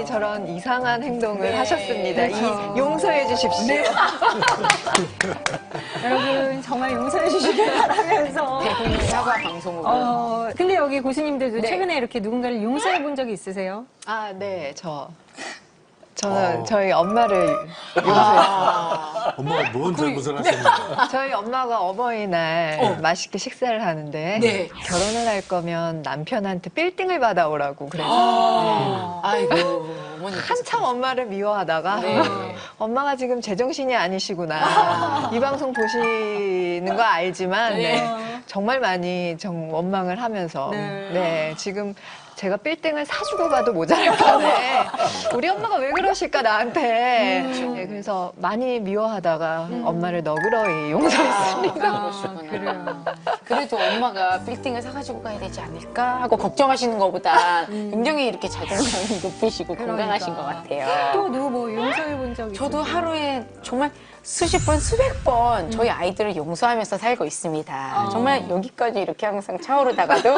어머님이 저런 이상한 행동을 네. 하셨습니다. 그렇죠. 용서해 주십시오. 네. 여러분 정말 용서해 주시길 바라면서 대국민 사과 방송으로. 근데 여기 고수님들도 네. 최근에 이렇게 누군가를 용서해 본 적이 있으세요? 아, 네, 저는 저희 엄마를 용서했어요. 엄마가 뭔 잘못을 하셨나요? 저희 엄마가 어버이날 맛있게 식사를 하는데 네. 결혼을 할 거면 남편한테 빌딩을 받아오라고 그래서 아이고, 어머니. 한참 엄마를 미워하다가 네. 엄마가 지금 제정신이 아니시구나. 이 방송 보시는 거 알지만 네. 정말 많이 원망을 하면서 네, 지금 제가 빌딩을 사주고 가도 모자랄 판에 우리 엄마가 왜 그러실까 나한테. 네, 그래서 많이 미워하다가 엄마를 너그러이 용서했습니다. 그러시구나. 그래요. 그래도 엄마가 빌딩을 사가지고 가야 되지 않을까 하고 걱정하시는 것보다 굉장히 이렇게 자존감이 높으시고 건강하신 것 같아요. 또 누구 뭐 용서해 본 적이 저도 있으세요? 하루에 정말 수십 번, 수백 번 저희 아이들을 용서하면서 살고 있습니다. 정말 여기까지 이렇게 항상 차오르다가도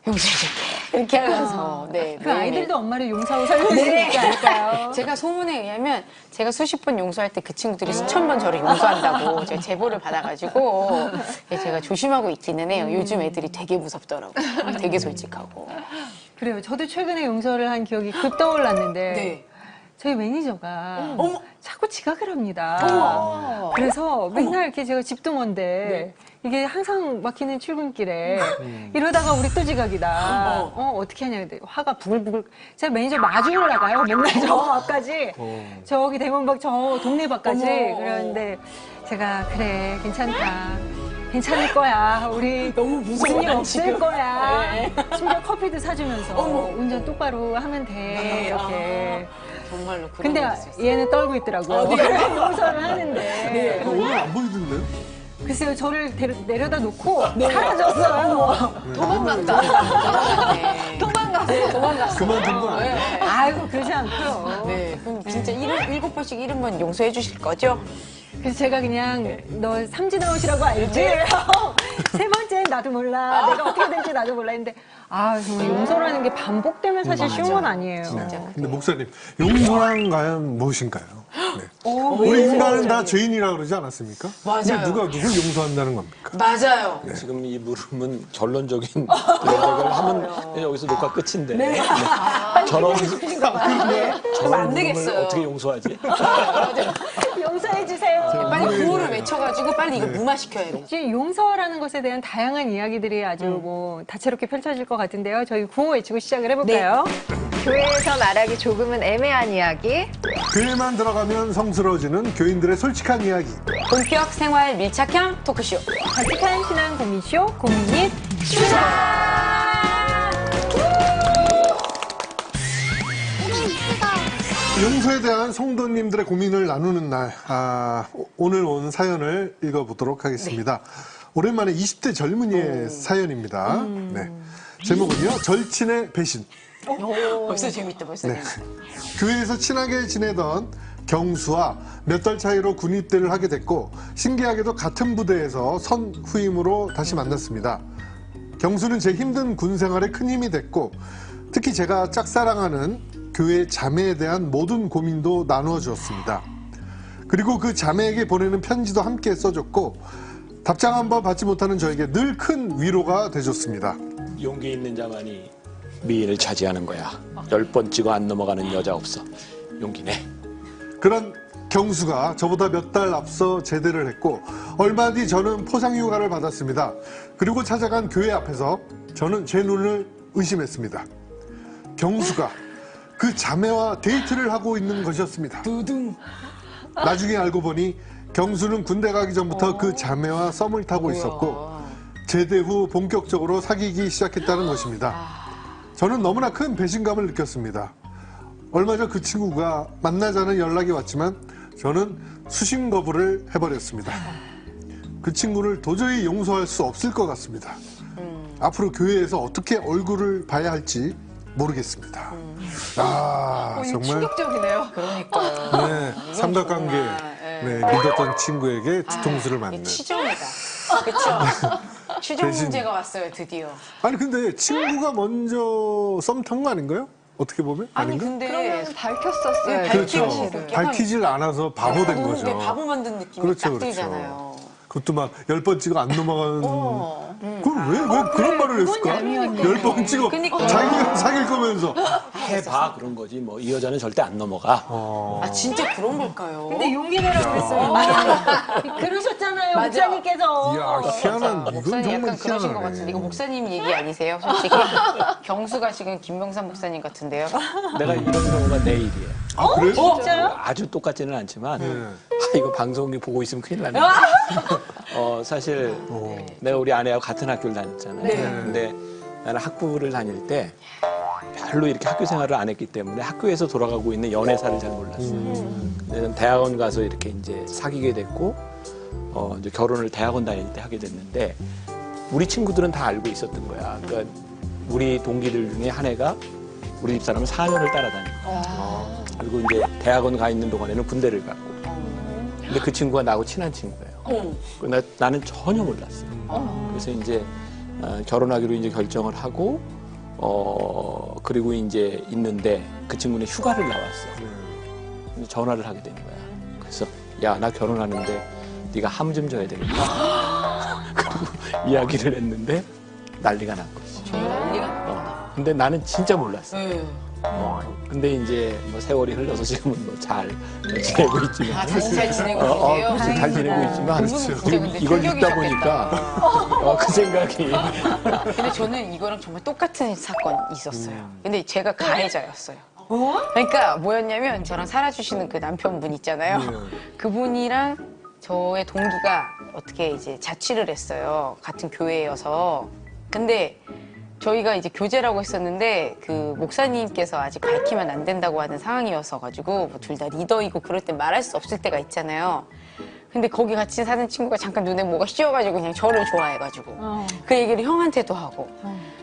용서해줄게. 이렇게 하면서. 네. 그 아이들도 엄마를 용서하고 살고 있지 않을까요? 제가 소문에 의하면 제가 수십 번 용서할 때 그 친구들이 수천 번 저를 용서한다고 제가 제보를 받아가지고 네, 제가 조심하고 있기는 해요. 요즘 애들이 되게 무섭더라고요. 되게 솔직하고. 그래요. 저도 최근에 용서를 한 기억이 급 떠올랐는데 네. 저희 매니저가 자꾸 지각을 합니다. 어머. 그래서 맨날 이렇게 제가 집도 먼데 이게 항상 막히는 출근길에 이러다가 우리 또 지각이다. 어떻게 하냐. 근데 화가 부글부글. 제가 매니저 마중을 나가요. 맨날 저 앞까지. 저기 대문 밖 저 동네 밖까지. 그러는데 제가 그래 괜찮다. 괜찮을 거야. 우리 너무 무서워, 무슨 일 난 없을 지금. 거야. 네. 심지어 커피도 사주면서 운전 똑바로 하면 돼. 이렇게. 정말로 그런 근데 거 있을 수 있어요. 얘는 떨고 있더라고요. 용서를 하는데. 오늘 안 보이던데요? 글쎄요, 저를 내려다 놓고 사라졌어요. 도망갔다. 네. 도망갔어. 그만둔 건 아니에요? 아이고, 그러지 않고요. 네. 그럼 진짜 일곱 번씩 이름만 용서해 주실 거죠? 그래서 제가 그냥 너 삼진아웃이라고 알지? 세 번째는 나도 몰라. 내가 어떻게 될지 나도 몰라 했는데 정말 용서라는 게 반복되면 사실 쉬운 건 아니에요. 근데 목사님, 용서란 과연 무엇인가요? 네. 우리 인간은 다 죄인이라고 그러지 않았습니까? 맞아요. 근데 누가 누굴 용서한다는 겁니까? 맞아요. 지금 이 물음은 결론적인 대답을 하면 여기서 녹화 끝인데. 네. 저런 그럼 안 물음을 되겠어요. 어떻게 용서하지? 용서해주세요. 빨리 구호를 외쳐가지고 빨리 이거 무마시켜야 돼. 지금 용서라는 것에 대한 다양한 이야기들이 아주 뭐 다채롭게 펼쳐질 것 같은데요. 저희 구호 외치고 시작을 해볼까요? 교회에서 말하기 조금은 애매한 이야기. 교회만 들어가면 성스러워지는 교인들의 솔직한 이야기. 본격 생활 밀착형 토크쇼. 바칙한 신앙 고민쇼 고민이 용서에 대한 성도님들의 고민을 나누는 날, 오늘 온 사연을 읽어보도록 하겠습니다. 오랜만에 20대 젊은이의 사연입니다. 네. 제목은요, 절친의 배신. 벌써 재밌다, 벌써 네. 재밌다. 교회에서 친하게 지내던 경수와 몇 달 차이로 군입대를 하게 됐고, 신기하게도 같은 부대에서 선후임으로 다시 만났습니다. 경수는 제 힘든 군 생활에 큰 힘이 됐고, 특히 제가 짝사랑하는 교회 자매에 대한 모든 고민도 나누어 주었습니다. 그리고 그 자매에게 보내는 편지도 함께 써줬고, 답장 한번 받지 못하는 저에게 늘 큰 위로가 돼줬습니다. 용기 있는 자만이 미인을 차지하는 거야. 10번 찍어 안 넘어가는 여자 없어. 용기 내. 그런 경수가 저보다 몇 달 앞서 제대를 했고, 얼마 뒤 저는 포상휴가를 받았습니다. 그리고 찾아간 교회 앞에서 저는 제 눈을 의심했습니다. 경수가 그 자매와 데이트를 하고 있는 것이었습니다. 나중에 알고 보니 경수는 군대 가기 전부터 그 자매와 썸을 타고 있었고, 제대 후 본격적으로 사귀기 시작했다는 것입니다. 저는 너무나 큰 배신감을 느꼈습니다. 얼마 전 그 친구가 만나자는 연락이 왔지만 저는 수신 거부를 해버렸습니다. 그 친구를 도저히 용서할 수 없을 것 같습니다. 앞으로 교회에서 어떻게 얼굴을 봐야 할지 모르겠습니다. 정말 충격적이네요. 그러니까. 네, 삼각관계 네, 믿었던 친구에게 뒤통수를 맞는. 치정이다. 그렇죠? 추정 대신- 문제가 왔어요, 드디어. 아니 근데 친구가 먼저 썸 탄 거 아닌가요? 어떻게 보면 아니 아닌가? 근데 그러면 밝혔었어요. 네, 그렇죠. 사실은. 밝히질 않아서 바보 된 너무 거죠. 바보 만든 느낌이 그렇죠, 딱 그렇죠. 들잖아요. 그것도 막 10번 찍어 안 넘어가는. 그걸 왜 그런 말을 했을까? 얄미웠네. 10번 찍어 그러니까. 자기가 사귈 거면서. 해봐 그런 거지 뭐 이 여자는 절대 안 넘어가. 아 진짜 그런 걸까요? 근데 용기 내라고 그랬어요. 맞아요. 그러셨잖아요, 맞아. 목사님께서. 이야, 희한한, 이건 목사님 정말 약간 그러신 것 희한하네. 같은데 이거 목사님 얘기 아니세요? 솔직히 경수가 지금 김명삼 목사님 같은데요. 내가 이런 경우가 내일이에요. 아, 그래? 진짜요? 아주 똑같지는 않지만 네. 이거 방송이 보고 있으면 큰일 나네. 사실 내가 우리 아내하고 같은 학교를 다녔잖아요. 근데 나는 학부를 다닐 때 별로 이렇게 학교 생활을 안 했기 때문에 학교에서 돌아가고 있는 연애사를 잘 몰랐어요. 근데 대학원 가서 이렇게 이제 사귀게 됐고 이제 결혼을 대학원 다닐 때 하게 됐는데 우리 친구들은 다 알고 있었던 거야. 그러니까 우리 동기들 중에 한 애가 우리 집사람은 4년을 따라다니고 그리고 이제 대학원 가 있는 동안에는 군대를 가고 근데 그 친구가 나하고 친한 친구예요. 나는 전혀 몰랐어요. 그래서 이제 결혼하기로 이제 결정을 하고 그리고 이제 있는데 그 친구는 휴가를 나왔어. 근데 전화를 하게 된 거야. 그래서 야, 나 결혼하는데 네가 함 좀 줘야 되겠다. 그리고 이야기를 했는데 난리가 난 거지. 근데 나는 진짜 몰랐어. 근데 이제 뭐 세월이 흘러서 지금은 뭐 잘 지내고 있지만. 아, 다시 잘 지내고 계세요? 그치, 잘 지내고 있지만 진짜 지금 근데 이걸 충격이셨겠다. 읽다 보니까 그 생각이. 근데 저는 이거랑 정말 똑같은 사건이 있었어요. 근데 제가 가해자였어요. 그러니까 뭐였냐면 저랑 살아주시는 그 남편분 있잖아요. 그분이랑 저의 동기가 어떻게 이제 자취를 했어요. 같은 교회여서. 근데 저희가 이제 교제라고 했었는데 그 목사님께서 아직 밝히면 안 된다고 하는 상황이어서 가지고 뭐 둘 다 리더이고 그럴 때 말할 수 없을 때가 있잖아요. 근데 거기 같이 사는 친구가 잠깐 눈에 뭐가 씌어가지고 그냥 저를 좋아해가지고 그 얘기를 형한테도 하고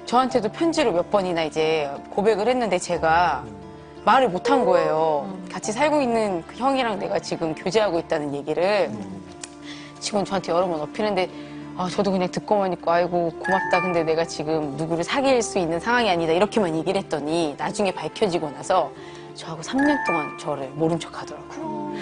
저한테도 편지로 몇 번이나 이제 고백을 했는데 제가 말을 못한 거예요. 같이 살고 있는 그 형이랑 내가 지금 교제하고 있다는 얘기를 지금 저한테 여러 번 어필했는데 저도 그냥 듣고만 있고 아이고 고맙다. 근데 내가 지금 누구를 사귈 수 있는 상황이 아니다. 이렇게만 얘기를 했더니 나중에 밝혀지고 나서 저하고 3년 동안 저를 모른 척 하더라고요.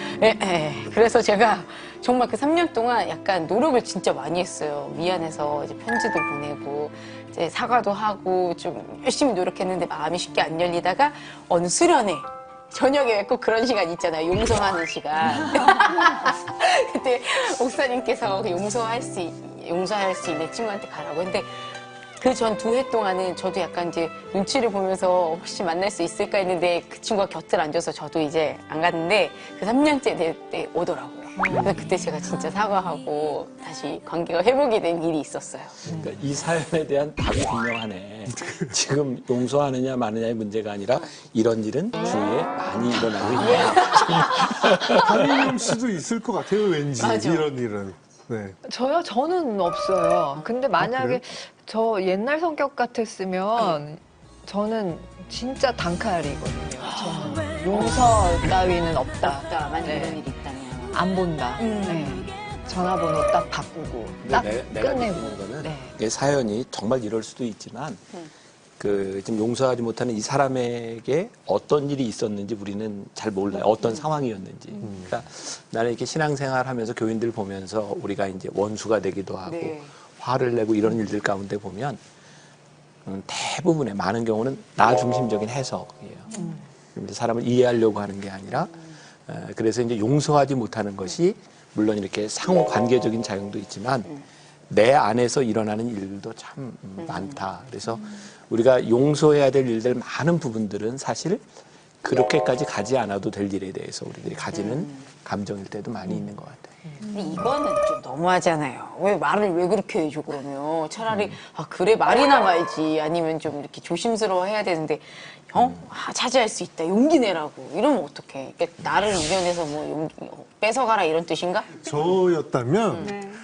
그래서 제가 정말 그 3년 동안 약간 노력을 진짜 많이 했어요. 미안해서 이제 편지도 보내고 이제 사과도 하고 좀 열심히 노력했는데 마음이 쉽게 안 열리다가 어느 수련회 저녁에 왜 꼭 그런 시간 있잖아요. 용서하는 시간. 그때 목사님께서 그 용서할 수 있는 친구한테 가라고 했는데 그 전 2회 동안은 저도 약간 이제 눈치를 보면서 혹시 만날 수 있을까 했는데 그 친구가 곁을 앉아서 저도 이제 안 갔는데 그 3년째 될 때 오더라고요. 그래서 그때 제가 진짜 사과하고 다시 관계가 회복이 된 일이 있었어요. 그러니까 이 사연에 대한 답이 분명하네. 지금 용서하느냐 마느냐의 문제가 아니라 이런 일은 주위에 많이 일어나고 있네요. 한민영 씨도 있을 것 같아요, 왠지. 맞아. 이런 일은. 네. 저는 없어요. 근데 만약에 그래요? 저 옛날 성격 같았으면 저는 진짜 단칼이거든요. 저는 용서 따위는 없다. 만약 네. 이런 일이 있다면. 안 본다. 네. 전화번호 딱 바꾸고 딱 내가 끝내고. 느끼는 거는 네. 이게 사연이 정말 이럴 수도 있지만 그 지금 용서하지 못하는 이 사람에게 어떤 일이 있었는지 우리는 잘 몰라요. 어떤 상황이었는지. 그러니까 나는 이렇게 신앙생활하면서 교인들 보면서 우리가 이제 원수가 되기도 하고 네. 화를 내고 이런 일들 가운데 보면 대부분의 많은 경우는 나 중심적인 해석이에요. 이제 사람을 이해하려고 하는 게 아니라 그래서 이제 용서하지 못하는 것이 물론 이렇게 상호 관계적인 작용도 있지만 내 안에서 일어나는 일들도 참 많다. 그래서 우리가 용서해야 될 일들 많은 부분들은 사실 그렇게까지 가지 않아도 될 일에 대해서 우리들이 가지는 감정일 때도 많이 있는 것 같아요. 근데 이거는 좀 너무하잖아요. 왜 말을 왜 그렇게 해줘 그러면 차라리 그래 말이나 말지 아니면 좀 이렇게 조심스러워 해야 되는데 차지할 수 있다 용기 내라고 이러면 어떡해. 그러니까 나를 이겨내서 뭐 용기 뺏어가라 이런 뜻인가? 저였다면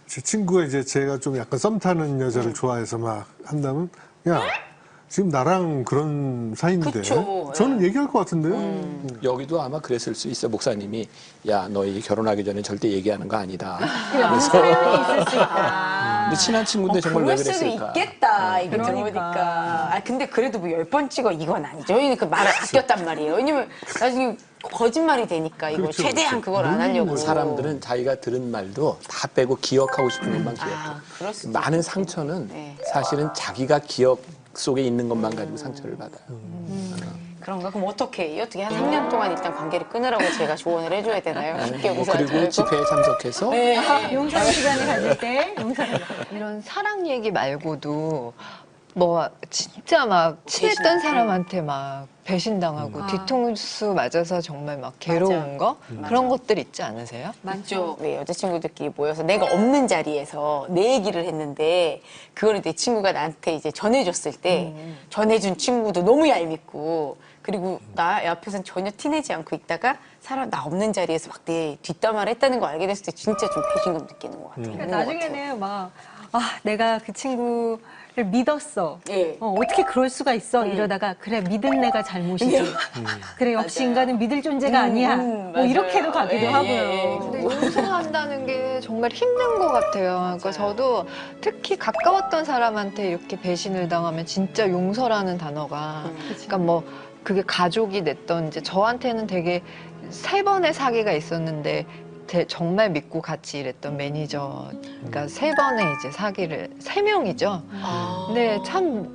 제 친구가 이제 제가 좀 약간 썸 타는 여자를 좋아해서 막 한다면 야 지금 나랑 그런 사이인데 그쵸. 저는 얘기할 것 같은데요. 여기도 아마 그랬을 수 있어. 목사님이 야, 너희 결혼하기 전에 절대 얘기하는 거 아니다. 그래, 무슨 사연이 있을 수 있다. 근데 친한 친구인데 정말 왜 그럴 수도 그랬을까? 있겠다, 이게 그러니까. 들어보니까. 아, 근데 그래도 뭐 10번 찍어 이건 아니죠. 그 말을 아꼈단 말이에요. 왜냐면 나중에 거짓말이 되니까 이거 그렇죠, 최대한 그렇죠. 그걸 안 하려고. 사람들은 자기가 들은 말도 다 빼고 기억하고 싶은 것만 기억해. 아, 그럴 수도 많은 있겠다. 상처는 네. 사실은 자기가 기억 속에 있는 것만 가지고 상처를 받아요. 그런가? 그럼 어떻게 한 3년 동안 일단 관계를 끊으라고 제가 조언을 해줘야 되나요? 쉽게 뭐 용서하지 그리고 말고. 집회에 참석해서 용서 시간을 가질 때 용서를. 이런 사랑 얘기 말고도 뭐 진짜 막 친했던 사람한테 막 배신당하고 뒤통수 맞아서 정말 막 괴로운 거 그런 것들 있지 않으세요? 맞죠. 왜 여자친구들끼리 모여서 내가 없는 자리에서 내 얘기를 했는데 그거를 내 친구가 나한테 이제 전해줬을 때 전해준 친구도 너무 얄밉고 그리고 나 옆에서는 전혀 티내지 않고 있다가 사람 나 없는 자리에서 막 내 뒷담화를 했다는 거 알게 됐을 때 진짜 좀 배신감 느끼는 것 같아요. 그러니까 나중에는 막, 내가 그 친구를 믿었어. 예. 어떻게 그럴 수가 있어? 이러다가, 그래, 믿은 내가 잘못이지. 그래, 역시 인간은 믿을 존재가 아니야. 뭐 맞아요. 이렇게도 가기도 예, 하고요. 예. 근데 용서한다는 게 정말 힘든 것 같아요. 그러니까 저도 특히 가까웠던 사람한테 이렇게 배신을 당하면 진짜 용서라는 단어가 그러니까 뭐 그게 가족이 됐던 이제 저한테는 되게 3번의 사기가 있었는데 정말 믿고 같이 일했던 매니저 그러니까 3번의 이제 사기를 3명이죠. 근데 참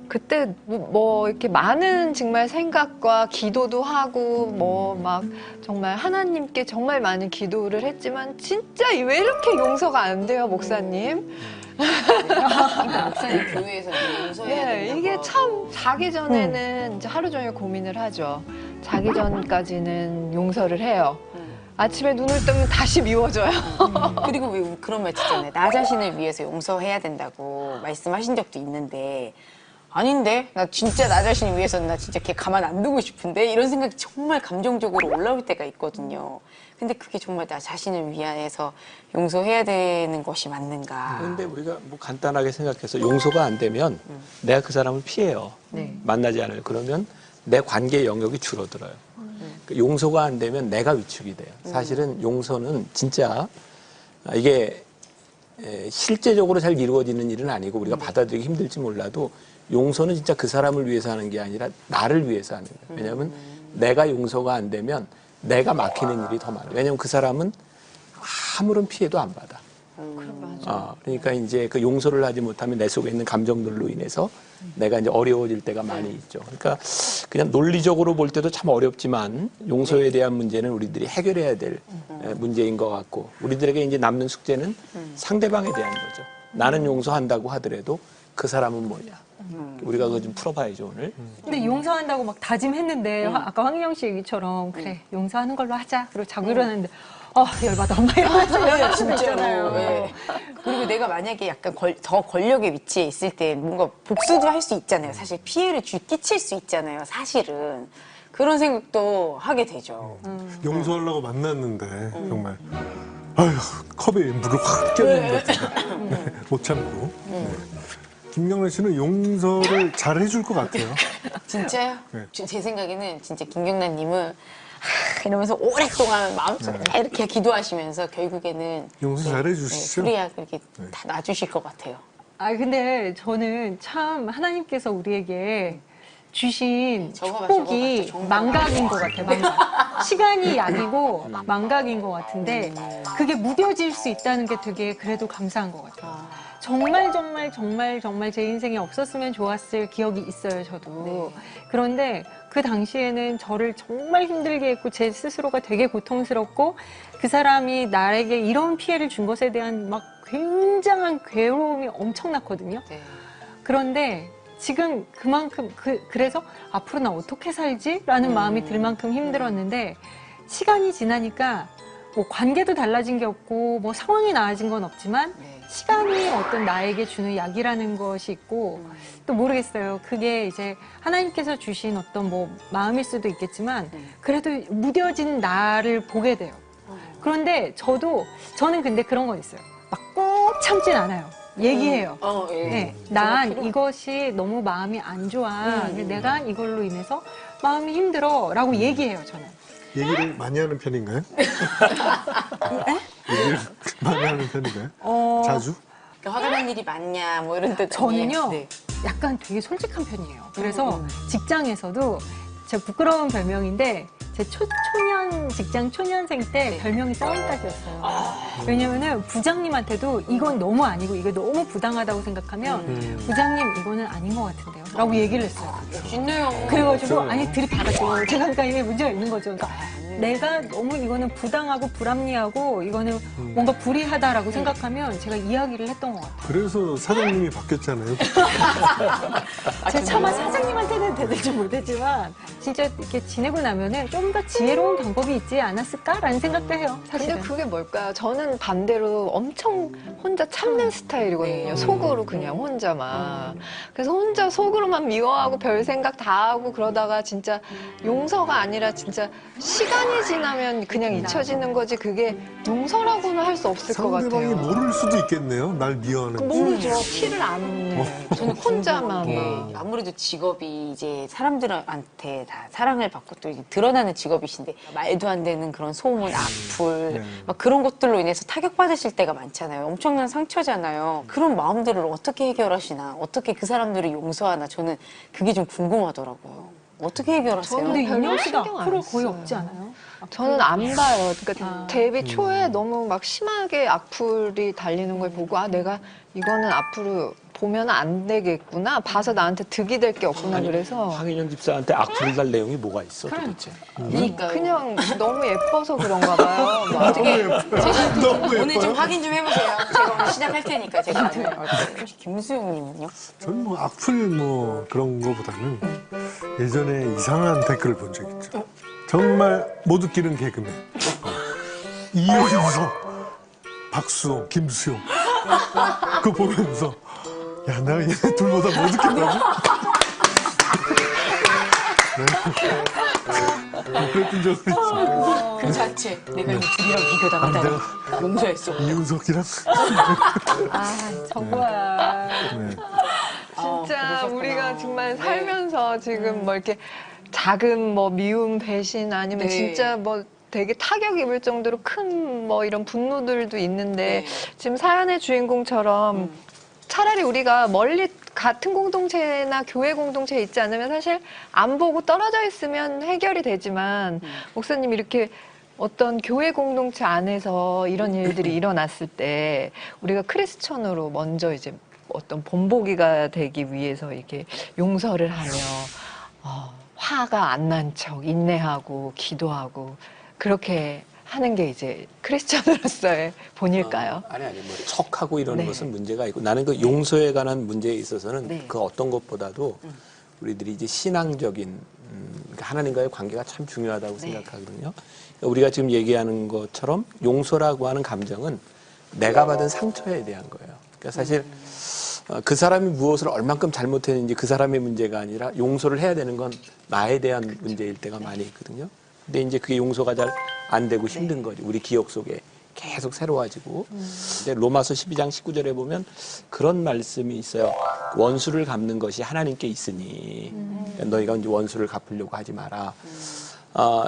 그때 뭐 이렇게 많은 정말 생각과 기도도 하고 뭐 막 정말 하나님께 정말 많은 기도를 했지만 진짜 왜 이렇게 용서가 안 돼요, 목사님? 목사님 교회에서 용서해야 네, 된다고. 이게 참 자기 전에는 이제 하루 종일 고민을 하죠. 자기 전까지는 용서를 해요. 아침에 눈을 뜨면 다시 미워져요. 그리고 왜 그런 말 있잖아요. 나 자신을 위해서 용서해야 된다고 말씀하신 적도 있는데 아닌데 나 진짜 나 자신을 위해서는 나 진짜 걔 가만 안 두고 싶은데 이런 생각이 정말 감정적으로 올라올 때가 있거든요. 근데 그게 정말 나 자신을 위해서 용서해야 되는 것이 맞는가. 근데 우리가 뭐 간단하게 생각해서 용서가 안 되면 내가 그 사람을 피해요. 만나지 않아요. 그러면 내 관계 영역이 줄어들어요. 그 용서가 안 되면 내가 위축이 돼요. 사실은 용서는 진짜 이게 실제적으로 잘 이루어지는 일은 아니고 우리가 받아들이기 힘들지 몰라도 용서는 진짜 그 사람을 위해서 하는 게 아니라 나를 위해서 하는 거예요. 왜냐하면 내가 용서가 안 되면 내가 막히는 일이 더 많아요. 왜냐하면 그 사람은 아무런 피해도 안 받아. 그러니까 이제 그 용서를 하지 못하면 내 속에 있는 감정들로 인해서 내가 이제 어려워질 때가 많이 있죠. 그러니까 그냥 논리적으로 볼 때도 참 어렵지만 용서에 대한 문제는 우리들이 해결해야 될 문제인 것 같고 우리들에게 이제 남는 숙제는 상대방에 대한 거죠. 나는 용서한다고 하더라도 그 사람은 뭐냐. 우리가 그거 좀 풀어봐야죠, 오늘. 근데 용서한다고 막 다짐했는데, 아까 황인영 씨 얘기처럼, 그래, 용서하는 걸로 하자. 그리고 자고 일어났는데, 열받아, 엄마 이러면서 진짜로. 네. 그리고 내가 만약에 약간 더 권력의 위치에 있을 때 뭔가 복수도 할 수 있잖아요. 사실 피해를 끼칠 수 있잖아요. 사실은. 그런 생각도 하게 되죠. 용서하려고 만났는데 정말 아휴 컵에 물을 확 껴는 것 같아요. 네, 못 참고. 네. 김경란 씨는 용서를 잘 해줄 것 같아요. 진짜요? 네. 제 생각에는 진짜 김경란님은 이러면서 오랫동안 마음속에 이렇게 기도하시면서 결국에는 용서 잘 해주시죠. 수리야 이렇게 다 놔주실 것 같아요. 근데 저는 참 하나님께서 우리에게 주신 적어봐, 축복이 적어봐. 망각인 것 같아요. 망각. 시간이 약이고 망각인 것 같은데 그게 무뎌질 수 있다는 게 되게 그래도 감사한 것 같아요. 정말 제 인생에 없었으면 좋았을 기억이 있어요, 저도. 그런데 그 당시에는 저를 정말 힘들게 했고 제 스스로가 되게 고통스럽고 그 사람이 나에게 이런 피해를 준 것에 대한 막 굉장한 괴로움이 엄청났거든요. 네. 그런데 지금 그만큼 그래서 앞으로 나 어떻게 살지? 라는 마음이 들 만큼 힘들었는데 시간이 지나니까 뭐 관계도 달라진 게 없고 뭐 상황이 나아진 건 없지만 시간이 어떤 나에게 주는 약이라는 것이 있고 또 모르겠어요. 그게 이제 하나님께서 주신 어떤 뭐 마음일 수도 있겠지만 그래도 무뎌진 나를 보게 돼요. 그런데 저는 근데 그런 건 있어요. 막 꼭 참진 않아요. 얘기해요. 예. 네, 난 이것이 너무 마음이 안 좋아. 내가 이걸로 인해서 마음이 힘들어라고 얘기해요, 저는. 얘기를 많이 하는 편인가요? 얘기를 많이 하는 편인가요? 자주? 화가 난 일이 많냐 뭐 이런 뜻 저는요, 네. 약간 되게 솔직한 편이에요. 그래서 직장에서도 제 부끄러운 별명인데 제 직장 초년생 때 별명이 싸움닭이었어요. 왜냐면은 부장님한테도 이건 너무 아니고 이게 너무 부당하다고 생각하면 부장님 이거는 아닌 것 같은데요. 라고 얘기를 했어요. 멋있네요. 그래가지고 아니 들이받았죠. 제가 그러니까 이게 문제가 있는 거죠. 그러니까 내가 너무 이거는 부당하고 불합리하고 이거는 뭔가 불이하다라고 생각하면 제가 이야기를 했던 것 같아요. 그래서 사장님이 바뀌었잖아요. 제가 차마 사장님한테는 대들지 못했지만 진짜 이렇게 지내고 나면은 좀 더 지혜로운 방법이 있지 않았을까라는 생각도 해요. 사실은. 근데 그게 뭘까요? 저는 반대로 엄청 혼자 참는 스타일이거든요. 속으로 그냥 혼자만. 그래서 혼자 속으로만 미워하고 별 생각 다 하고 그러다가 진짜 용서가 아니라 진짜 시간이 지나면 그냥 잊혀지는 거지 그게 용서라고는 할 수 없을 것 상대방이 같아요. 모를 수도 있겠네요. 날 미워하는. 모르죠. 티를 안 내요. 저는 혼자만 막. 아무래도 직업이 이제 사람들한테 다 사랑을 받고 또 이게 드러나는 직업이신데 말도 안 되는 그런 소문, 악플 막 그런 것들로 인해서 타격받으실 때가 많잖아요. 엄청난 상처잖아요. 그런 마음들을 어떻게 해결하시나, 어떻게 그 사람들을 용서하나 저는 그게 좀 궁금하더라고요. 어떻게 해결하세요? 저는 근데 별로 윤영 씨가 신경 안 앞으로 거의 써요. 없지 않아요? 저는 안 봐요. 그러니까 데뷔 초에 너무 막 심하게 악플이 달리는 걸 보고 아 내가 이거는 앞으로 보면 안 되겠구나. 봐서 나한테 득이 될 게 없구나. 그래서 황인영 집사한테 악플을 달 내용이 뭐가 있어 도대체? 그러니까 그냥 너무 예뻐서 그런가 봐요. 뭐 어떻게 너무 오늘 좀 예뻐요. 확인 좀 해보세요. 제가 오늘 시작할 테니까 제가 혹시 김수영님은요? 저는 뭐 악플 뭐 그런 거보다는 예전에 이상한 댓글을 본 적 있죠. 정말 못 웃기는 개그맨. 이윤석, 박수홍, 김수용. 그거 보면서 야, 내가 얘네 둘보다 못 웃긴다고? 네. 그랬던 적은 있어요. 그 자체 내가 이 둘이랑 비교당한다. 용서했어. 이윤석이랑. 정말. 네. 진짜 그러셨구나. 우리가 정말 살면서 지금 뭐 이렇게 작은 뭐 미움, 배신 아니면 네. 진짜 뭐 되게 타격 입을 정도로 큰 뭐 이런 분노들도 있는데 네. 지금 사연의 주인공처럼 차라리 우리가 멀리 같은 공동체나 교회 공동체에 있지 않으면 사실 안 보고 떨어져 있으면 해결이 되지만 목사님 이렇게 어떤 교회 공동체 안에서 이런 일들이 일어났을 때 우리가 크리스천으로 먼저 이제 어떤 본보기가 되기 위해서 이렇게 용서를 하며 화가 안 난 척 인내하고 기도하고 그렇게 하는 게 이제 크리스천으로서의 본일까요? 아니 뭐 척하고 이러는 네. 것은 문제가 있고 나는 그 용서에 관한 문제에 있어서는 네. 그 어떤 것보다도 우리들이 이제 신앙적인 그러니까 하나님과의 관계가 참 중요하다고 생각하거든요. 그러니까 우리가 지금 얘기하는 것처럼 용서라고 하는 감정은 내가 받은 상처에 대한 거예요. 그러니까 사실 그 사람이 무엇을 얼만큼 잘못했는지 그 사람의 문제가 아니라 용서를 해야 되는 건 나에 대한 문제일 때가 많이 있거든요. 근데 이제 그게 용서가 잘 안 되고 힘든 거지. 우리 기억 속에 계속 새로워지고. 근데 로마서 12장 19절에 보면 그런 말씀이 있어요. 원수를 갚는 것이 하나님께 있으니 너희가 이제 원수를 갚으려고 하지 마라.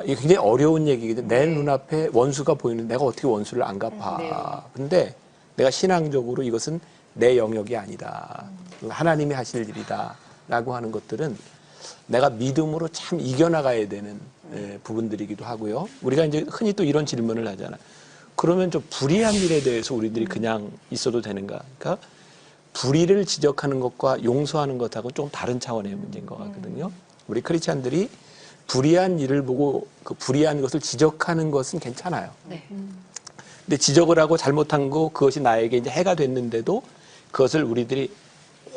이게 굉장히 어려운 얘기거든요. 내 눈앞에 원수가 보이는데 내가 어떻게 원수를 안 갚아. 근데 내가 신앙적으로 이것은 내 영역이 아니다. 하나님이 하실 일이다. 라고 하는 것들은 내가 믿음으로 참 이겨나가야 되는 부분들이기도 하고요. 우리가 이제 흔히 또 이런 질문을 하잖아. 그러면 좀 불의한 일에 대해서 우리들이 그냥 있어도 되는가? 그러니까 불의를 지적하는 것과 용서하는 것하고 좀 다른 차원의 문제인 것 같거든요. 우리 크리스찬들이 불의한 일을 보고 그 불의한 것을 지적하는 것은 괜찮아요. 네. 근데 지적을 하고 잘못한 거 그것이 나에게 이제 해가 됐는데도 그것을 우리들이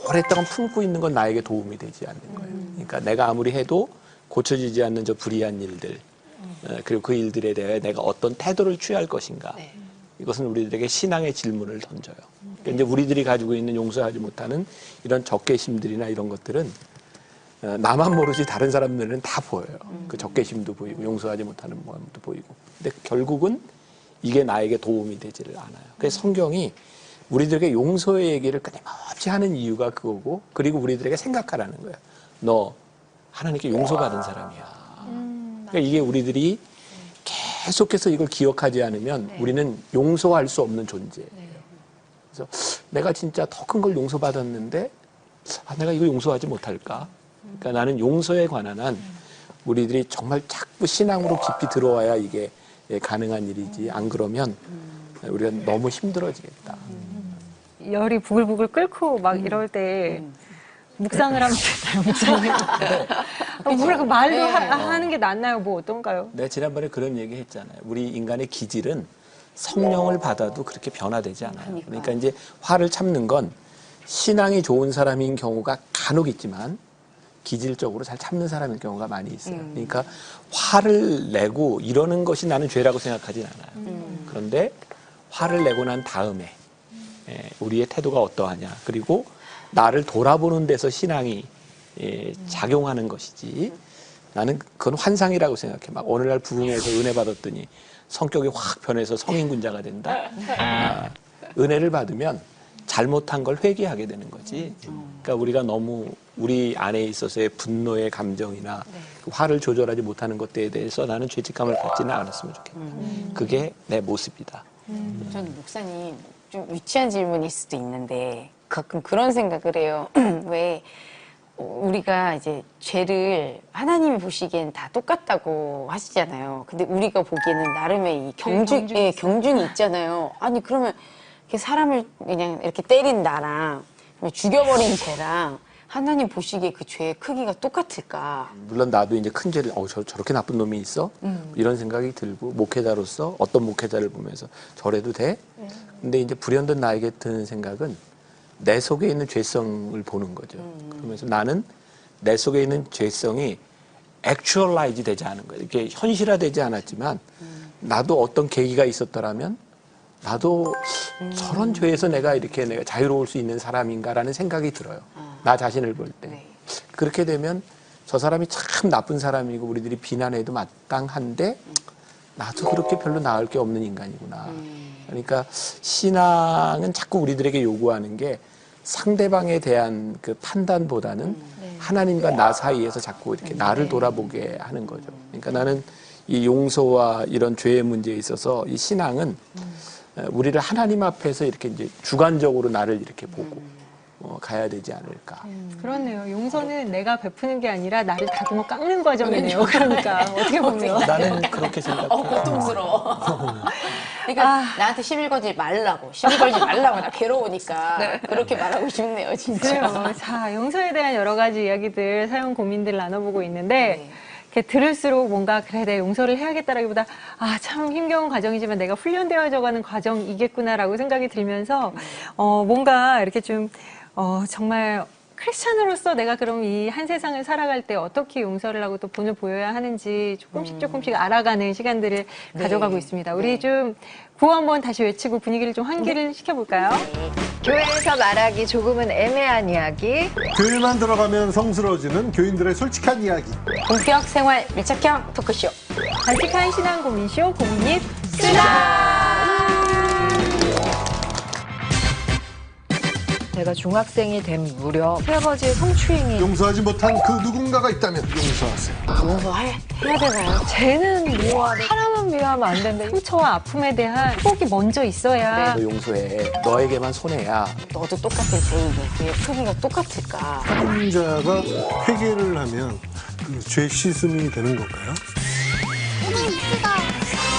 오랫동안 품고 있는 건 나에게 도움이 되지 않는 거예요. 그러니까 내가 아무리 해도 고쳐지지 않는 저 불의한 일들 그리고 그 일들에 대해 내가 어떤 태도를 취할 것인가. 네. 이것은 우리들에게 신앙의 질문을 던져요. 그러니까 이제 우리들이 가지고 있는 용서하지 못하는 이런 적개심들이나 이런 것들은 나만 모르지 다른 사람들은 다 보여요. 그 적개심도 보이고 용서하지 못하는 마음도 보이고. 근데 결국은 이게 나에게 도움이 되지를 않아요. 그래서 성경이 우리들에게 용서의 얘기를 끊임없이 하는 이유가 그거고, 그리고 우리들에게 생각하라는 거야. 너 하나님께 용서받은 사람이야. 그러니까 이게 우리들이 계속해서 이걸 기억하지 않으면 우리는 용서할 수 없는 존재예요. 그래서 내가 진짜 더 큰 걸 용서받았는데 내가 이거 용서하지 못할까? 그러니까 나는 용서에 관한 한 우리들이 정말 자꾸 신앙으로 깊이 들어와야 이게 가능한 일이지. 안 그러면 우리가 너무 힘들어지겠다. 열이 부글부글 끓고 막 이럴 때 묵상을 하면 되나요, 목사님? 뭐라고 말로 하는 게 낫나요? 뭐 어떤가요? 내가 지난번에 그런 얘기 했잖아요. 우리 인간의 기질은 성령을 받아도 그렇게 변화되지 않아요. 그러니까 이제 화를 참는 건 신앙이 좋은 사람인 경우가 간혹 있지만 기질적으로 잘 참는 사람일 경우가 많이 있어요. 그러니까 화를 내고 이러는 것이 나는 죄라고 생각하진 않아요. 그런데 화를 내고 난 다음에 우리의 태도가 어떠하냐. 그리고 나를 돌아보는 데서 신앙이 작용하는 것이지. 나는 그건 환상이라고 생각해. 막 어느 날 부흥회에서 은혜 받았더니 성격이 확 변해서 성인군자가 된다. 은혜를 받으면 잘못한 걸 회개하게 되는 거지. 그러니까 우리가 너무 우리 안에 있어서의 분노의 감정이나 그 화를 조절하지 못하는 것들에 대해서 나는 죄책감을 갖지는 않았으면 좋겠다. 그게 내 모습이다. 저는 목사님 좀 유치한 질문일 수도 있는데 가끔 그런 생각을 해요. 왜 우리가 이제 죄를 하나님이 보시기엔 다 똑같다고 하시잖아요. 근데 우리가 보기에는 나름의 이 경중이 있잖아요. 아니 그러면 이렇게 사람을 그냥 이렇게 때린 나랑 죽여버린 죄랑 하나님 보시기에 그 죄의 크기가 똑같을까? 물론 나도 이제 큰 죄를 저렇게 나쁜 놈이 있어? 이런 생각이 들고 목회자로서 어떤 목회자를 보면서 저래도 돼? 근데 이제 불현듯 나에게 드는 생각은 내 속에 있는 죄성을 보는 거죠. 그러면서 나는 내 속에 있는 죄성이 액츄얼라이즈 되지 않은 거예요. 이렇게 현실화되지 않았지만 나도 어떤 계기가 있었더라면 나도 저런 죄에서 내가 자유로울 수 있는 사람인가라는 생각이 들어요. 나 자신을 볼 때. 네. 그렇게 되면 저 사람이 참 나쁜 사람이고 우리들이 비난해도 마땅한데 나도 그렇게 별로 나을 게 없는 인간이구나. 그러니까 신앙은 자꾸 우리들에게 요구하는 게 상대방에 대한 그 판단보다는 하나님과 나 사이에서 자꾸 이렇게 나를 돌아보게 하는 거죠. 그러니까 나는 이 용서와 이런 죄의 문제에 있어서 이 신앙은 우리를 하나님 앞에서 이렇게 이제 주관적으로 나를 이렇게 보고 가야 되지 않을까. 그렇네요. 용서는 내가 베푸는 게 아니라 나를 다듬어 깎는 과정이네요. 그러니까 어떻게 보면. 나는 그렇게 생각해. 고통스러워. 그러니까 나한테 시비 걸지 말라고 나 괴로우니까 그렇게 말하고 싶네요, 진짜. 그래요. 자, 용서에 대한 여러 가지 이야기들, 사연 고민들 나눠보고 있는데 이렇게 들을수록 뭔가 그래 내가 용서를 해야겠다라기보다 참 힘겨운 과정이지만 내가 훈련되어져 가는 과정이겠구나라고 생각이 들면서 뭔가 이렇게 좀 정말 크리스찬으로서 내가 그럼 이 한 세상을 살아갈 때 어떻게 용서를 하고 또 본을 보여야 하는지 조금씩 알아가는 시간들을 가져가고 있습니다. 우리 좀 구호 한번 다시 외치고 분위기를 좀 환기를 시켜볼까요? 교회에서 말하기 조금은 애매한 이야기. 교회만 들어가면 성스러워지는 교인들의 솔직한 이야기. 본격 생활 밀착형 토크쇼. 간직한 신앙 고민쇼 고민입 쓰라! 제가 중학생이 된 무렵 새아버지의 성추행이 용서하지 못한 그 누군가가 있다면 용서하세요. 용서해야 되나요? 쟤는 미워하고 사람은 미워하면 안 된다. 상처와 아픔에 대한 회복이 먼저 있어야 너 용서해. 너에게만 손해야. 너도 똑같은 죄이니 죄의 크기가 똑같을까? 혼자가 회개를 하면 그 죄 씻음이 되는 건가요?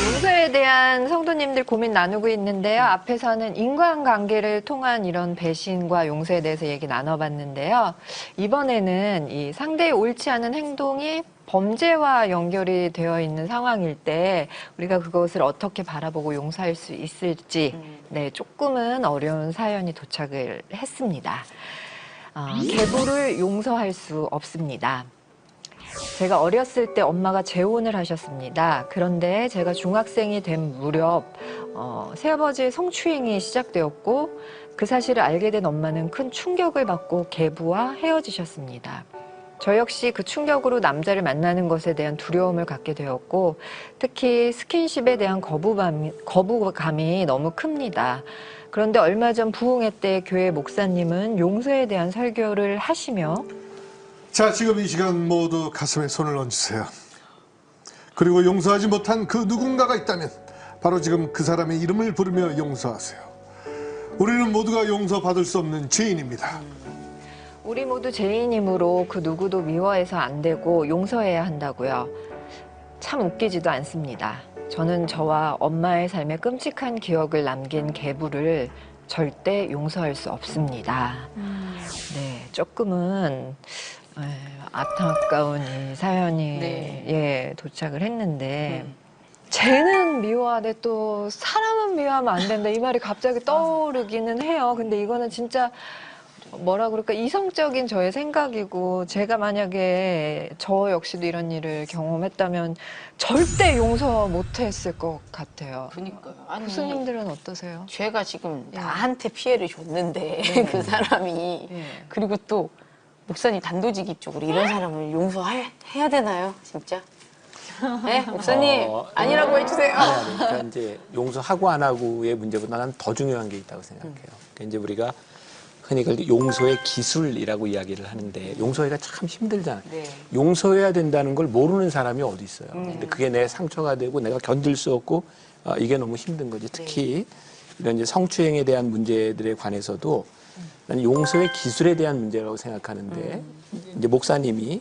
용서에 대한 성도님들 고민 나누고 있는데요. 앞에서는 인간관계를 통한 이런 배신과 용서에 대해서 얘기 나눠봤는데요. 이번에는 이 상대의 옳지 않은 행동이 범죄와 연결이 되어 있는 상황일 때 우리가 그것을 어떻게 바라보고 용서할 수 있을지 조금은 어려운 사연이 도착을 했습니다. 계부를 용서할 수 없습니다. 제가 어렸을 때 엄마가 재혼을 하셨습니다. 그런데 제가 중학생이 된 무렵 새아버지의 성추행이 시작되었고 그 사실을 알게 된 엄마는 큰 충격을 받고 계부와 헤어지셨습니다. 저 역시 그 충격으로 남자를 만나는 것에 대한 두려움을 갖게 되었고 특히 스킨십에 대한 거부감이 너무 큽니다. 그런데 얼마 전 부흥회 때 교회 목사님은 용서에 대한 설교를 하시며 자, 지금 이 시간 모두 가슴에 손을 얹으세요. 그리고 용서하지 못한 그 누군가가 있다면 바로 지금 그 사람의 이름을 부르며 용서하세요. 우리는 모두가 용서받을 수 없는 죄인입니다. 우리 모두 죄인이므로 그 누구도 미워해서 안 되고 용서해야 한다고요. 참 웃기지도 않습니다. 저는 저와 엄마의 삶에 끔찍한 기억을 남긴 계부를 절대 용서할 수 없습니다. 네, 조금은 안타까운 이 사연이 네. 예, 도착을 했는데 쟤는 미워하되 또 사람은 미워하면 안 된다 이 말이 갑자기 떠오르기는 해요. 근데 이거는 진짜 뭐라 그럴까 이성적인 저의 생각이고 제가 만약에 저 역시도 이런 일을 경험했다면 절대 용서 못했을 것 같아요. 그러니까요. 아니, 교수님들은 어떠세요? 죄가 지금 예. 나한테 피해를 줬는데 그 사람이 예. 그리고 또 목사님 단도직입적으로 이런 사람을 용서해야 되나요, 진짜? 네, 목사님 아니라고 해주세요. 아니, 그러니까 이제 용서하고 안 하고의 문제보다는 더 중요한 게 있다고 생각해요. 그러니까 이제 우리가 흔히 그걸 용서의 기술이라고 이야기를 하는데 용서하기가 참 힘들잖아요. 네. 용서해야 된다는 걸 모르는 사람이 어디 있어요. 근데 그게 내 상처가 되고 내가 견딜 수 없고 이게 너무 힘든 거지. 특히 이런 이제 성추행에 대한 문제들에 관해서도 나는 용서의 기술에 대한 문제라고 생각하는데 이제 목사님이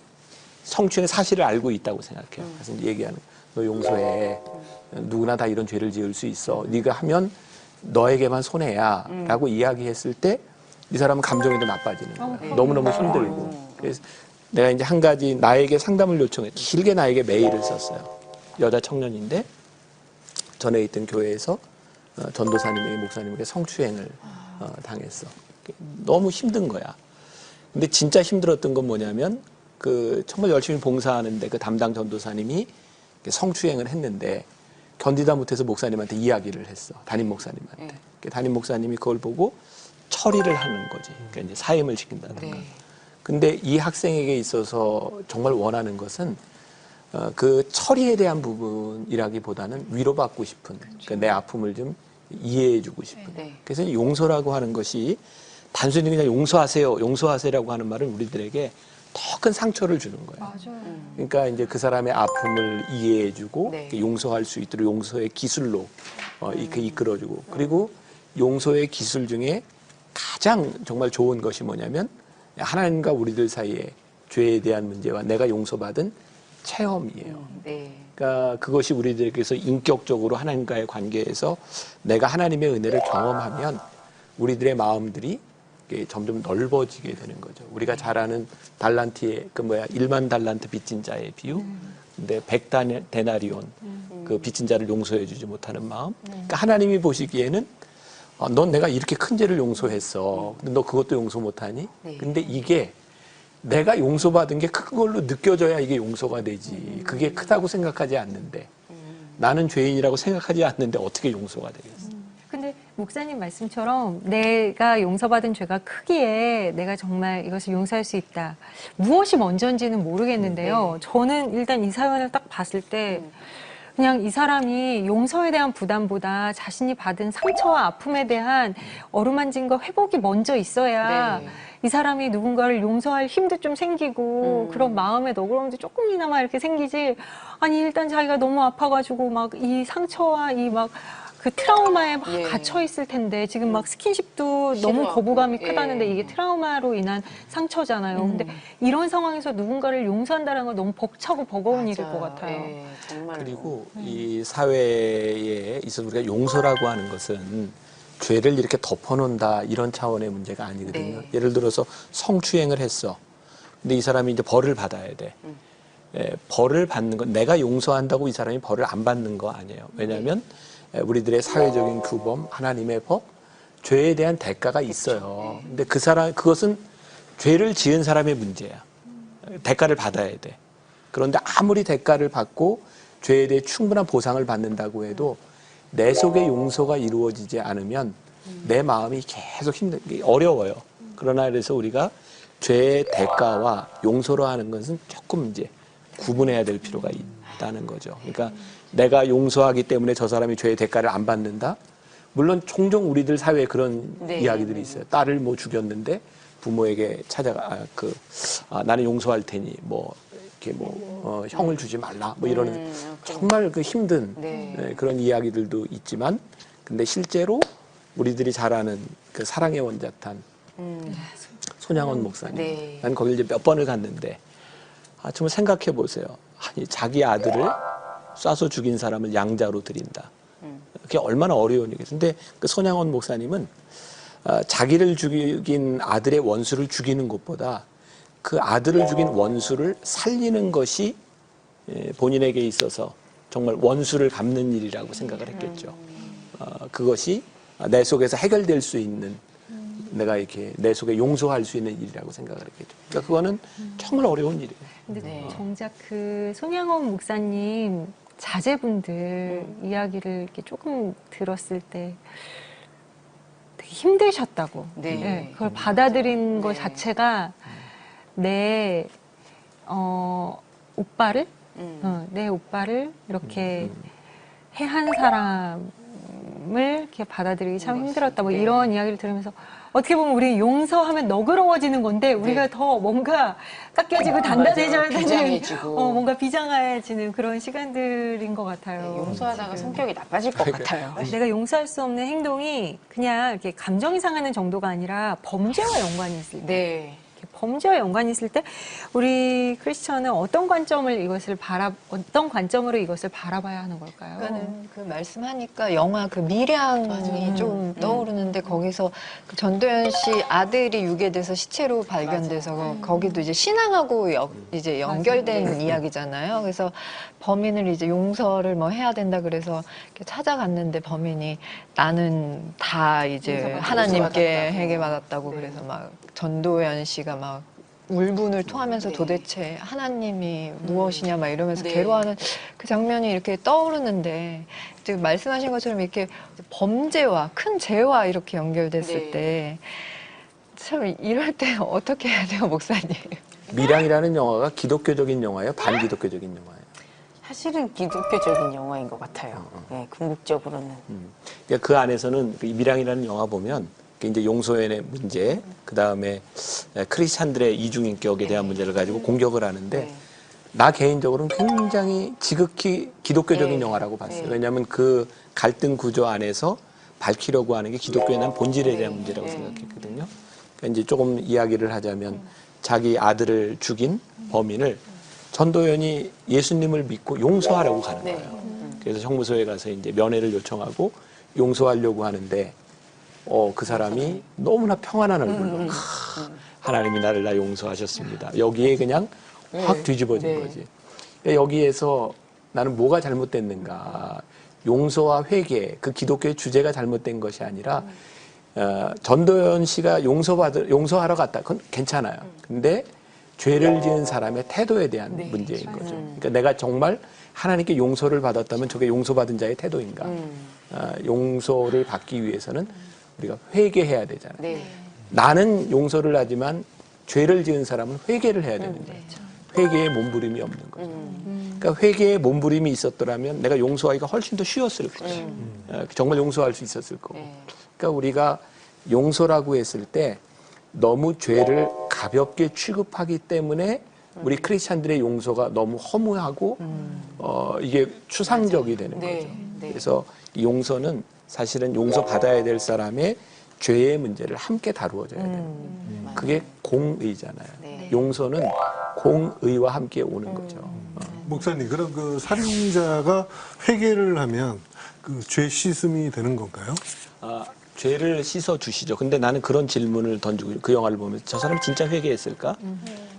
성추행 사실을 알고 있다고 생각해요. 그래서 이제 얘기하는 너 용서해. 누구나 다 이런 죄를 지을 수 있어. 네가 하면 너에게만 손해야라고 이야기했을 때 이 사람은 감정이 더 나빠지는 거예요. 너무너무 힘들고. 그래서 내가 이제 한 가지 나에게 상담을 요청해 길게 나에게 메일을 썼어요. 여자 청년인데 전에 있던 교회에서 전도사님에게 목사님에게 성추행을 당했어. 너무 힘든 거야. 근데 진짜 힘들었던 건 뭐냐면 그 정말 열심히 봉사하는데 그 담당 전도사님이 성추행을 했는데 견디다 못해서 목사님한테 이야기를 했어. 담임 목사님한테. 담임 목사님이 그걸 보고 처리를 하는 거지. 그러니까 이제 사임을 시킨다든가. 근데 이 학생에게 있어서 정말 원하는 것은 그 처리에 대한 부분이라기보다는 위로받고 싶은 그러니까 내 아픔을 좀 이해해주고 싶은. 그래서 용서라고 하는 것이 단순히 그냥 용서하세요라고 하는 말은 우리들에게 더 큰 상처를 주는 거예요. 맞아요. 그러니까 이제 그 사람의 아픔을 이해해주고 네. 용서할 수 있도록 용서의 기술로 이끌어주고 그리고 용서의 기술 중에 가장 정말 좋은 것이 뭐냐면 하나님과 우리들 사이의 죄에 대한 문제와 내가 용서받은 체험이에요. 네. 그러니까 그것이 우리들에게서 인격적으로 하나님과의 관계에서 내가 하나님의 은혜를 경험하면 우리들의 마음들이 점점 넓어지게 되는 거죠. 우리가 잘 아는 달란트의 1만 달란트 빚진 자의 비유. 근데 100데나리온 그 빚진 자를 용서해 주지 못하는 마음. 그러니까 하나님이 보시기에는 넌 내가 이렇게 큰 죄를 용서했어. 근데 너 그것도 용서 못하니? 근데 이게 내가 용서받은 게 큰 걸로 느껴져야 이게 용서가 되지. 그게 크다고 생각하지 않는데 나는 죄인이라고 생각하지 않는데 어떻게 용서가 되겠어? 근데 목사님 말씀처럼 내가 용서받은 죄가 크기에 내가 정말 이것을 용서할 수 있다. 무엇이 먼저인지는 모르겠는데요. 저는 일단 이 사연을 딱 봤을 때 그냥 이 사람이 용서에 대한 부담보다 자신이 받은 상처와 아픔에 대한 어루만짐과 회복이 먼저 있어야 이 사람이 누군가를 용서할 힘도 좀 생기고 그런 마음의 너그러움도 조금이나마 이렇게 생기지. 아니 일단 자기가 너무 아파가지고 막 이 상처와 이 막 그 트라우마에 막 갇혀 있을 텐데 지금 막 스킨십도 너무 거부감이 크다는데 이게 트라우마로 인한 상처잖아요. 근데 이런 상황에서 누군가를 용서한다는 건 너무 벅차고 버거운 일일 것 같아요. 정말. 그리고 이 사회에 있어서 우리가 용서라고 하는 것은 죄를 이렇게 덮어놓는다 이런 차원의 문제가 아니거든요. 예를 들어서 성추행을 했어. 근데 이 사람이 이제 벌을 받아야 돼. 벌을 받는 건 내가 용서한다고 이 사람이 벌을 안 받는 거 아니에요. 왜냐하면 우리들의 사회적인 규범, 하나님의 법, 죄에 대한 대가가 있어요. 근데 그것은 죄를 지은 사람의 문제야. 대가를 받아야 돼. 그런데 아무리 대가를 받고 죄에 대해 충분한 보상을 받는다고 해도 내 속에 용서가 이루어지지 않으면 내 마음이 계속 어려워요. 그러나 그래서 우리가 죄의 대가와 용서로 하는 것은 조금 이제 구분해야 될 필요가 있다는 거죠. 그러니까 내가 용서하기 때문에 저 사람이 죄의 대가를 안 받는다? 물론 종종 우리들 사회에 그런 네. 이야기들이 있어요. 딸을 뭐 죽였는데 부모에게 나는 용서할 테니 뭐 이렇게 형을 주지 말라 뭐 이러는 정말 그 힘든 네. 그런 이야기들도 있지만 근데 실제로 우리들이 잘 아는 그 사랑의 원자탄 손양원 목사님. 네. 난 거길 이제 몇 번을 갔는데 정말 생각해 보세요. 아니 자기 아들을 쏴서 죽인 사람을 양자로 드린다. 그게 얼마나 어려운 일이겠어요. 근데 그 손양원 목사님은 자기를 죽인 아들의 원수를 죽이는 것보다 그 아들을 죽인 원수를 살리는 것이 본인에게 있어서 정말 원수를 갚는 일이라고 생각을 했겠죠. 그것이 내 속에서 해결될 수 있는 내가 이렇게 내 속에 용서할 수 있는 일이라고 생각을 했겠죠. 그러니까 그거는 정말 어려운 일이에요. 근데 네. 정작 그 손양원 목사님 자제분들 이야기를 이렇게 조금 들었을 때 되게 힘드셨다고. 네. 네, 그걸 받아들인 것 네. 자체가 내 오빠를 내 오빠를 이렇게 해한 사람을 이렇게 받아들이기 참 힘들었다. 뭐 네. 이런 이야기를 들으면서 어떻게 보면 우리 용서하면 너그러워지는 건데 우리가 네. 더 뭔가 깎여지고 단단해져야 맞아요. 되는 비장해지고. 뭔가 비장해지는 그런 시간들인 것 같아요. 네, 용서하다가 지금. 성격이 나빠질 것 같아요. 내가 용서할 수 없는 행동이 그냥 이렇게 감정이 상하는 정도가 아니라 범죄와 연관이 있을 때 네. 이렇게 범죄와 연관이 있을 때 우리 크리스천은 어떤 관점으로 이것을 바라봐야 하는 걸까요? 그러니까는 그 말씀하니까 영화 그 미량이 좀 떠오르는데 거기서 그 전도연 씨 아들이 유괴돼서 시체로 발견돼서 거기도 이제 신앙하고 이제 연결된 이야기잖아요. 그래서 범인을 이제 용서를 뭐 해야 된다 그래서 이렇게 찾아갔는데 범인이 나는 다 이제 하나님께 회개받았다고 그래서 막 전도연 씨가 막 울분을 토하면서 네. 도대체 하나님이 무엇이냐 막 이러면서 네. 괴로워하는 그 장면이 이렇게 떠오르는데 지금 말씀하신 것처럼 이렇게 범죄와 큰 죄와 이렇게 연결됐을 네. 때 참 이럴 때 어떻게 해야 돼요, 목사님? 미량이라는 영화가 기독교적인 영화예요? 반기독교적인 영화예요? 사실은 기독교적인 영화인 것 같아요. 네, 궁극적으로는. 그러니까 그 안에서는 이 미량이라는 영화 보면 이제 용서의 문제, 그 다음에 크리스찬들의 이중인격에 대한 문제를 가지고 공격을 하는데 네. 나 개인적으로는 굉장히 지극히 기독교적인 네. 영화라고 봤어요. 네. 왜냐하면 그 갈등 구조 안에서 밝히려고 하는 게 기독교에 대한 본질에 대한 네. 문제라고 네. 생각했거든요. 그러니까 이제 조금 이야기를 하자면 자기 아들을 죽인 범인을 전도연이 예수님을 믿고 용서하려고 가는 네. 거예요. 그래서 형무소에 가서 이제 면회를 요청하고 용서하려고 하는데 그 사람이 너무나 평안한 얼굴로 하나님이 나를 다 용서하셨습니다. 여기에 그냥 확 뒤집어진 네. 거지. 그러니까 여기에서 나는 뭐가 잘못됐는가. 용서와 회개, 그 기독교의 주제가 잘못된 것이 아니라 전도연 씨가 용서하러 갔다. 그건 괜찮아요. 근데 죄를 지은 사람의 태도에 대한 문제인 거죠. 그러니까 내가 정말 하나님께 용서를 받았다면 저게 용서받은 자의 태도인가. 용서를 받기 위해서는 우리가 회개해야 되잖아요. 네. 나는 용서를 하지만 죄를 지은 사람은 회개를 해야 되는 거예요. 회개에 몸부림이 없는 거죠. 그러니까 회개에 몸부림이 있었더라면 내가 용서하기가 훨씬 더 쉬웠을 거예요. 정말 용서할 수 있었을 거고. 네. 그러니까 우리가 용서라고 했을 때 너무 죄를 가볍게 취급하기 때문에 우리 크리스찬들의 용서가 너무 허무하고 이게 추상적이 되는 네. 거죠. 네. 그래서 이 용서는 사실은 용서받아야 될 사람의 죄의 문제를 함께 다루어져야 되는 거예요. 그게 공의잖아요. 네. 용서는 공의와 함께 오는 거죠. 목사님, 그럼 그 살인자가 회개를 하면 그 죄 씻음이 되는 건가요? 죄를 씻어 주시죠. 근데 나는 그런 질문을 던지고 그 영화를 보면서 저 사람이 진짜 회개했을까?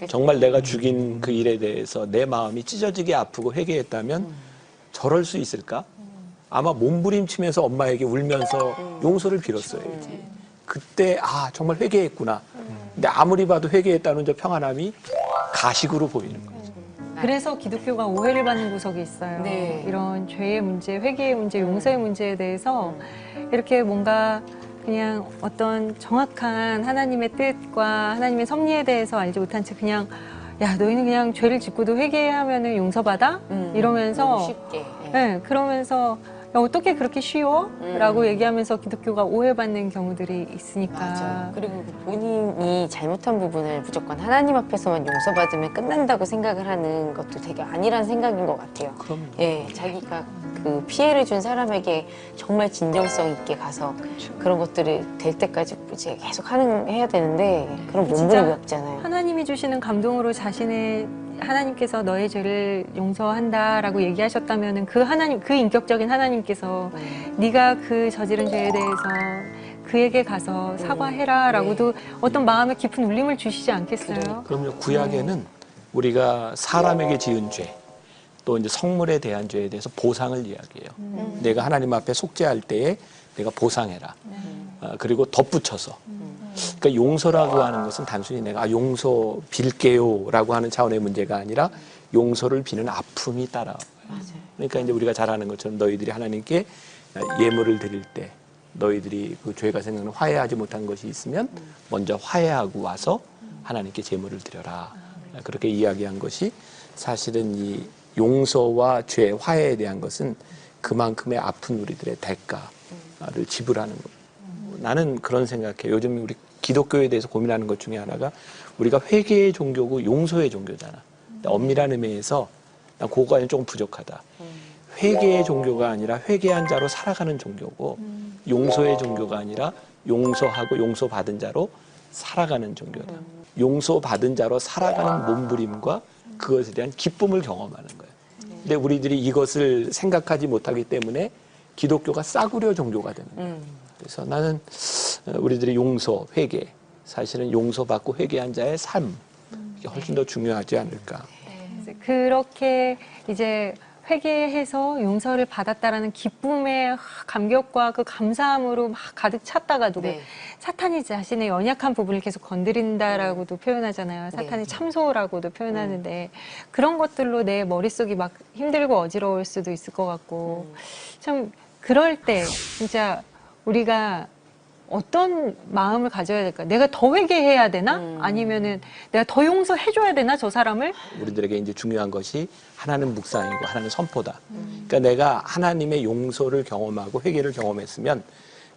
정말 내가 죽인 그 일에 대해서 내 마음이 찢어지게 아프고 회개했다면 저럴 수 있을까? 아마 몸부림치면서 엄마에게 울면서 용서를 빌었어야지. 그때 정말 회개했구나. 근데 아무리 봐도 회개했다는 저 평안함이 가식으로 보이는 거죠. 그래서 기독교가 오해를 받는 구석이 있어요. 네. 이런 죄의 문제, 회개의 문제, 용서의 문제에 대해서 이렇게 뭔가 그냥 어떤 정확한 하나님의 뜻과 하나님의 섭리에 대해서 알지 못한 채 그냥 야 너희는 그냥 죄를 짓고도 회개하면은 용서받아? 너무 이러면서 쉽게. 네. 네, 그러면서 야, 어떻게 그렇게 쉬워? 라고 얘기하면서 기독교가 오해받는 경우들이 있으니까. 맞아요. 그리고 본인이 잘못한 부분을 무조건 하나님 앞에서만 용서받으면 끝난다고 생각을 하는 것도 되게 아니란 생각인 것 같아요. 그럼요. 예, 자기가 그 피해를 준 사람에게 정말 진정성 있게 가서 그런 것들을 될 때까지 이제 계속 해야 되는데 그런 몸부림이 없잖아요. 하나님이 주시는 감동으로 자신의 하나님께서 너의 죄를 용서한다라고 얘기하셨다면은 그 하나님, 그 인격적인 하나님께서 네가 그 저지른 죄에 대해서 그에게 가서 사과해라라고도 어떤 마음의 깊은 울림을 주시지 않겠어요? 그럼요. 구약에는 우리가 사람에게 지은 죄, 또 이제 성물에 대한 죄에 대해서 보상을 이야기해요. 내가 하나님 앞에 속죄할 때에 내가 보상해라. 그리고 덧붙여서. 그러니까 용서라고 하는 것은 단순히 내가 용서 빌게요라고 하는 차원의 문제가 아니라 용서를 비는 아픔이 따라와요. 그러니까 이제 우리가 잘 아는 것처럼 너희들이 하나님께 예물을 드릴 때 너희들이 그 죄가 생기는 화해하지 못한 것이 있으면 먼저 화해하고 와서 하나님께 제물을 드려라. 그렇게 이야기한 것이 사실은 이 용서와 죄, 화해에 대한 것은 그만큼의 아픈 우리들의 대가를 지불하는 것. 나는 그런 생각해요. 요즘 우리 기독교에 대해서 고민하는 것 중에 하나가 우리가 회개의 종교고 용서의 종교잖아. 엄밀한 의미에서 난 그거가 조금 부족하다. 회개의 종교가 아니라 회개한 자로 살아가는 종교고 용서의 종교가 아니라 용서하고 용서받은 자로 살아가는 종교다. 용서받은 자로 살아가는 몸부림과 그것에 대한 기쁨을 경험하는 거예요. 근데 우리들이 이것을 생각하지 못하기 때문에 기독교가 싸구려 종교가 되는 거예요. 그래서 나는 우리들이 용서, 회개, 사실은 용서받고 회개한 자의 삶, 이게 훨씬 더 중요하지 않을까. 그렇게 이제 회개해서 용서를 받았다라는 기쁨의 감격과 그 감사함으로 막 가득 찼다가도 사탄이 자신의 연약한 부분을 계속 건드린다라고도 표현하잖아요. 사탄이 참소라고도 표현하는데 그런 것들로 내 머릿속이 막 힘들고 어지러울 수도 있을 것 같고 참 그럴 때 진짜 우리가 어떤 마음을 가져야 될까? 내가 더 회개해야 되나? 아니면은 내가 더 용서해줘야 되나? 저 사람을? 우리들에게 이제 중요한 것이 하나는 묵상이고 하나는 선포다. 그러니까 내가 하나님의 용서를 경험하고 회개를 경험했으면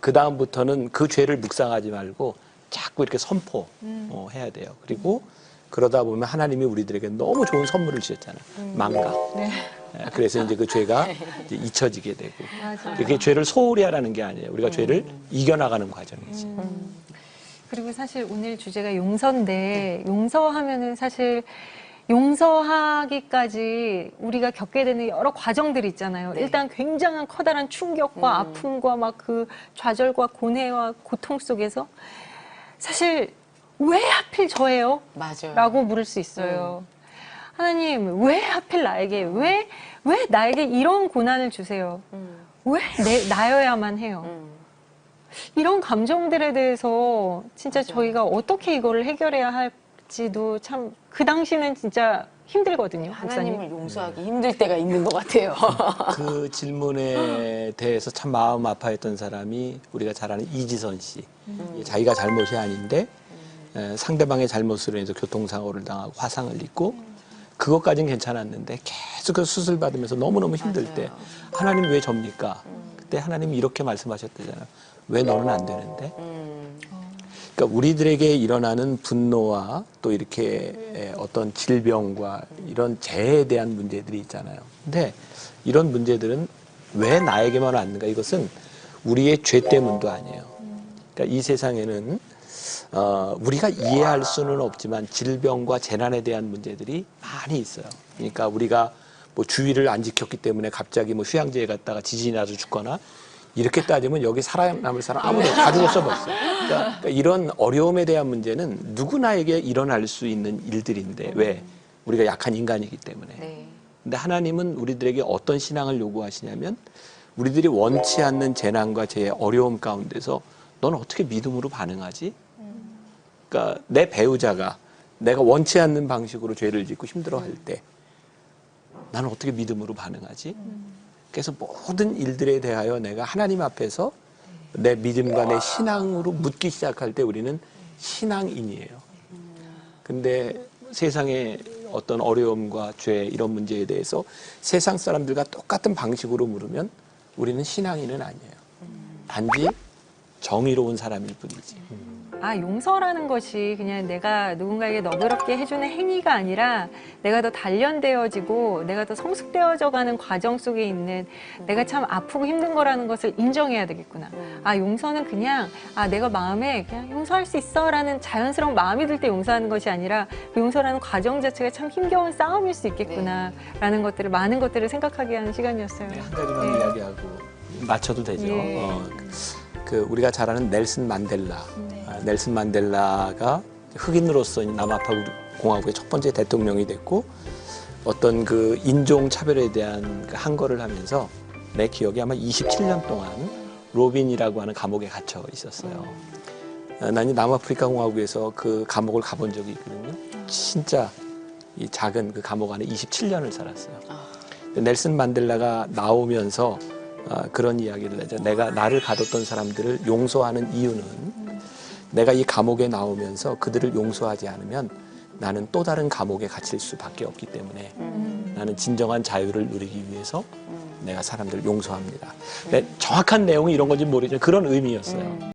그 다음부터는 그 죄를 묵상하지 말고 자꾸 이렇게 선포해야 돼요. 그리고 그러다 보면 하나님이 우리들에게 너무 좋은 선물을 주셨잖아요. 망각. 그래서 이제 그 죄가 이제 잊혀지게 되고. 그게 죄를 소홀히 하라는 게 아니에요. 우리가 죄를 이겨나가는 과정이지. 그리고 사실 오늘 주제가 용서인데 용서하면은 사실 용서하기까지 우리가 겪게 되는 여러 과정들이 있잖아요. 일단 굉장한 커다란 충격과 아픔과 막 그 좌절과 고뇌와 고통 속에서 사실 왜 하필 저예요? 맞아요. 라고 물을 수 있어요. 하나님, 왜 하필 나에게, 왜 나에게 이런 고난을 주세요? 왜 나여야만 해요? 이런 감정들에 대해서 진짜 저희가 어떻게 이거를 해결해야 할지도 참 그 당시는 진짜 힘들거든요. 하나님을 목사님. 용서하기 힘들 때가 있는 것 같아요. 그 질문에 대해서 참 마음 아파했던 사람이 우리가 잘 아는 이지선 씨. 자기가 잘못이 아닌데 상대방의 잘못으로 인해서 교통사고를 당하고 화상을 입고 그것까지는 괜찮았는데 계속 그 수술 받으면서 너무너무 힘들 때 하나님 왜 접니까? 그때 하나님이 이렇게 말씀하셨다잖아요. 왜 너는 안 되는데? 그러니까 우리들에게 일어나는 분노와 또 이렇게 어떤 질병과 이런 재해에 대한 문제들이 있잖아요. 근데 이런 문제들은 왜 나에게만 왔는가? 이것은 우리의 죄 때문도 아니에요. 그러니까 이 세상에는 우리가 이해할 수는 없지만 질병과 재난에 대한 문제들이 많이 있어요. 그러니까 우리가 뭐 주의를 안 지켰기 때문에 갑자기 뭐 휴양지에 갔다가 지진이 나서 죽거나 이렇게 따지면 여기 살아남을 사람 아무도 다 죽었어 벌써. 그러니까 이런 어려움에 대한 문제는 누구나에게 일어날 수 있는 일들인데 왜? 우리가 약한 인간이기 때문에. 근데 하나님은 우리들에게 어떤 신앙을 요구하시냐면 우리들이 원치 않는 재난과 재해, 어려움 가운데서 넌 어떻게 믿음으로 반응하지? 그러니까 내 배우자가 내가 원치 않는 방식으로 죄를 짓고 힘들어할 때 나는 어떻게 믿음으로 반응하지? 그래서 모든 일들에 대하여 내가 하나님 앞에서 내 믿음과 내 신앙으로 묻기 시작할 때 우리는 신앙인이에요. 근데 세상의 어떤 어려움과 죄 이런 문제에 대해서 세상 사람들과 똑같은 방식으로 물으면 우리는 신앙인은 아니에요. 단지 정의로운 사람일 뿐이지. 아, 용서라는 것이 그냥 내가 누군가에게 너그럽게 해주는 행위가 아니라 내가 더 단련되어지고 내가 더 성숙되어져 가는 과정 속에 있는 내가 참 아프고 힘든 거라는 것을 인정해야 되겠구나. 아, 용서는 그냥 내가 마음에 그냥 용서할 수 있어 라는 자연스러운 마음이 들 때 용서하는 것이 아니라 그 용서라는 과정 자체가 참 힘겨운 싸움일 수 있겠구나 라는 것들을 많은 것들을 생각하게 하는 시간이었어요. 한 가지만 이야기하고 맞춰도 되죠. 예. 우리가 잘 아는 넬슨 만델라. 넬슨 만델라가 흑인으로서 남아프리카 공화국의 첫 번째 대통령이 됐고 어떤 그 인종 차별에 대한 그 항거를 하면서 내 기억에 아마 27년 동안 로빈이라고 하는 감옥에 갇혀 있었어요. 난 남아프리카 공화국에서 그 감옥을 가본 적이 있거든요. 진짜 이 작은 그 감옥 안에 27년을 살았어요. 넬슨 만델라가 나오면서 그런 이야기를 하죠. 나를 가뒀던 사람들을 용서하는 이유는 내가 이 감옥에 나오면서 그들을 용서하지 않으면 나는 또 다른 감옥에 갇힐 수밖에 없기 때문에 나는 진정한 자유를 누리기 위해서 내가 사람들을 용서합니다. 정확한 내용이 이런 건지 모르지만 그런 의미였어요.